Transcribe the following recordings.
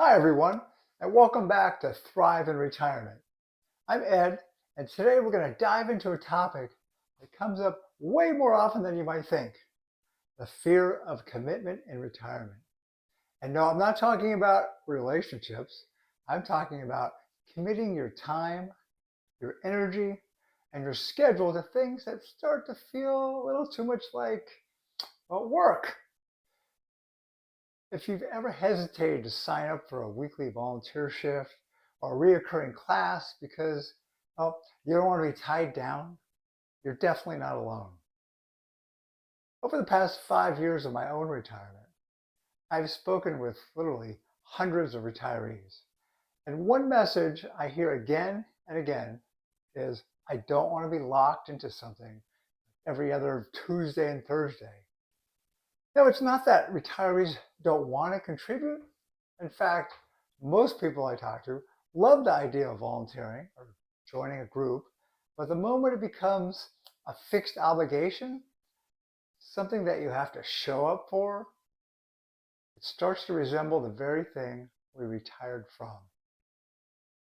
Hi, everyone, and welcome back to Thrive in Retirement. I'm Ed, and today we're going to dive into a topic that comes up way more often than you might think: the fear of commitment in retirement. And no, I'm not talking about relationships, I'm talking about committing your time, your energy, and your schedule to things that start to feel a little too much like, well, work. If you've ever hesitated to sign up for a weekly volunteer shift or a reoccurring class because, well, you don't want to be tied down, you're definitely not alone. Over the past 5 years of my own retirement, I've spoken with literally hundreds of retirees. And one message I hear again and again is, I don't want to be locked into something every other Tuesday and Thursday. No, it's not that retirees don't want to contribute. In fact, most people I talk to love the idea of volunteering or joining a group, but the moment it becomes a fixed obligation, something that you have to show up for, it starts to resemble the very thing we retired from.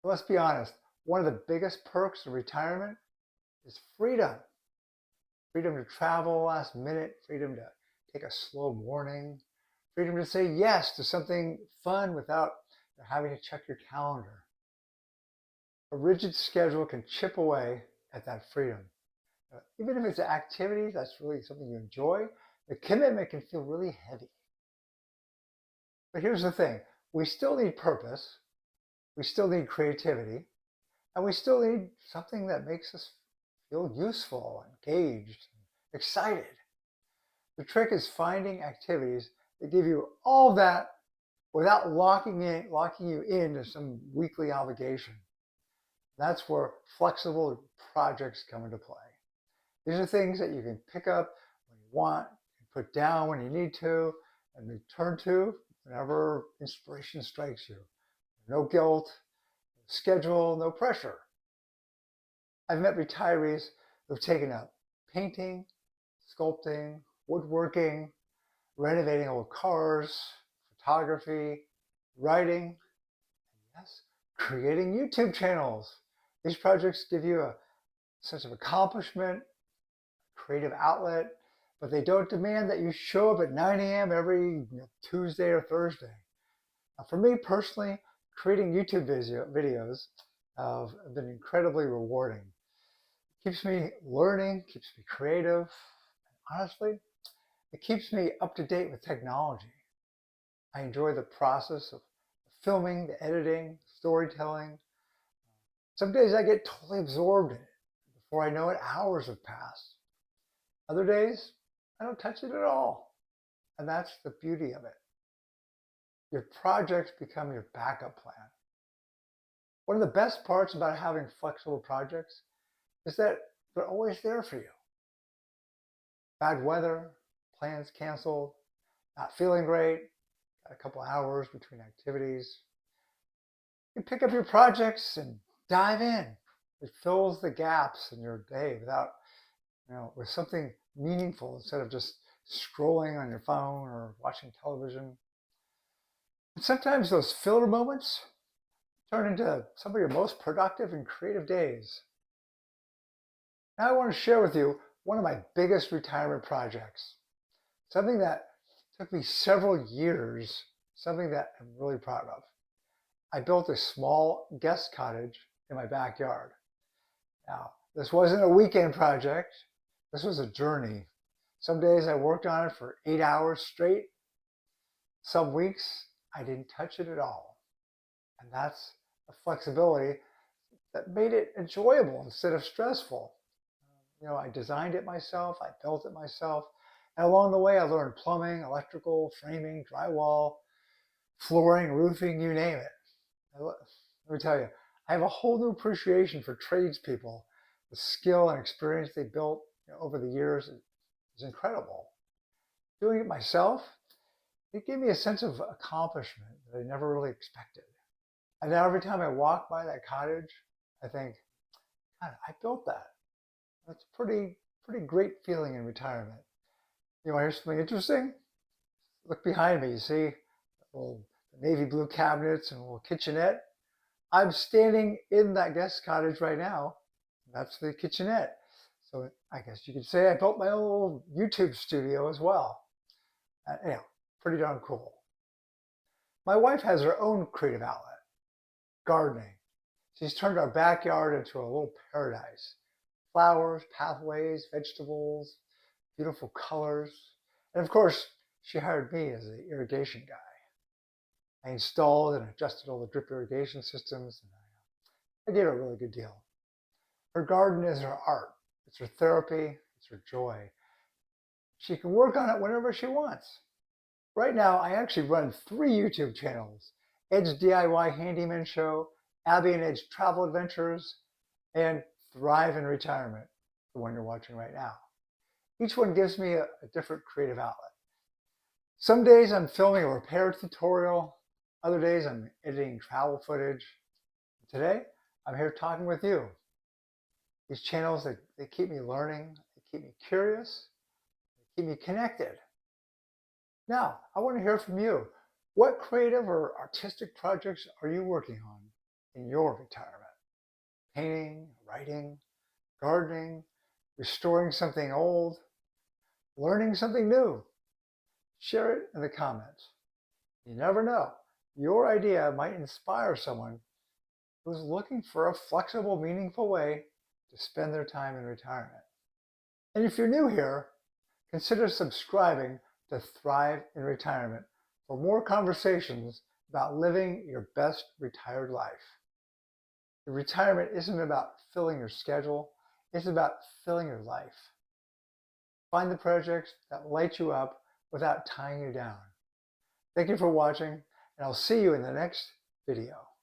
But let's be honest, one of the biggest perks of retirement is freedom. Freedom to travel last minute, freedom to take a slow morning, freedom to say yes to something fun without having to check your calendar. A rigid schedule can chip away at that freedom. Even if it's an activity that's really something you enjoy, the commitment can feel really heavy. But here's the thing, we still need purpose, we still need creativity, and we still need something that makes us feel useful, engaged, excited. The trick is finding activities that give you all that without locking you into some weekly obligation. That's where flexible projects come into play. These are things that you can pick up when you want, put down when you need to, and return to whenever inspiration strikes you. No guilt, no schedule, no pressure. I've met retirees who've taken up painting, sculpting, woodworking, renovating old cars, photography, writing, and yes, creating YouTube channels. These projects give you a sense of accomplishment, creative outlet, but they don't demand that you show up at 9 a.m. every Tuesday or Thursday. Now, for me personally, creating YouTube videos have been incredibly rewarding. It keeps me learning, keeps me creative, and honestly, it keeps me up to date with technology. I enjoy the process of filming, the editing, storytelling. Some days I get totally absorbed in it. Before I know it, hours have passed. Other days, I don't touch it at all. And that's the beauty of it. Your projects become your backup plan. One of the best parts about having flexible projects is that they're always there for you. Bad weather, plans canceled, not feeling great, got a couple hours between activities. You pick up your projects and dive in. It fills the gaps in your day with something meaningful instead of just scrolling on your phone or watching television. And sometimes those filler moments turn into some of your most productive and creative days. Now I want to share with you one of my biggest retirement projects, something that took me several years, something that I'm really proud of. I built a small guest cottage in my backyard. Now, this wasn't a weekend project. This was a journey. Some days I worked on it for 8 hours straight. Some weeks I didn't touch it at all. And that's a flexibility that made it enjoyable instead of stressful. I designed it myself, I built it myself, and along the way I learned plumbing, electrical, framing, drywall, flooring, roofing, you name it. Let me tell you, I have a whole new appreciation for tradespeople. The skill and experience they built over the years is incredible. Doing it myself, it gave me a sense of accomplishment that I never really expected. And now every time I walk by that cottage, I think, God, I built that. That's a pretty great feeling in retirement. You want to hear something interesting? Look behind me. You see the navy blue cabinets and a little kitchenette. I'm standing in that guest cottage right now. That's the kitchenette. So I guess you could say I built my own little YouTube studio as well. Yeah, pretty darn cool. My wife has her own creative outlet, gardening. She's turned our backyard into a little paradise. Flowers, pathways, vegetables, beautiful colors. And of course, she hired me as the irrigation guy. I installed and adjusted all the drip irrigation systems, and I gave her a really good deal. Her garden is her art. It's her therapy. It's her joy. She can work on it whenever she wants. Right now, I actually run 3 YouTube channels: Ed's DIY Handyman Show, Abby and Ed's Travel Adventures, and Thrive in Retirement, the one you're watching right now. Each one gives me a different creative outlet. Some days I'm filming a repair tutorial. Other days I'm editing travel footage. Today, I'm here talking with you. These channels, they keep me learning, they keep me curious, they keep me connected. Now, I want to hear from you. What creative or artistic projects are you working on in your retirement? Painting, writing, gardening, restoring something old, learning something new? Share it in the comments. You never know. Your idea might inspire someone who's looking for a flexible, meaningful way to spend their time in retirement. And if you're new here, consider subscribing to Thrive in Retirement for more conversations about living your best retired life. The retirement isn't about filling your schedule, it's about filling your life. Find the projects that light you up without tying you down. Thank you for watching, and I'll see you in the next video.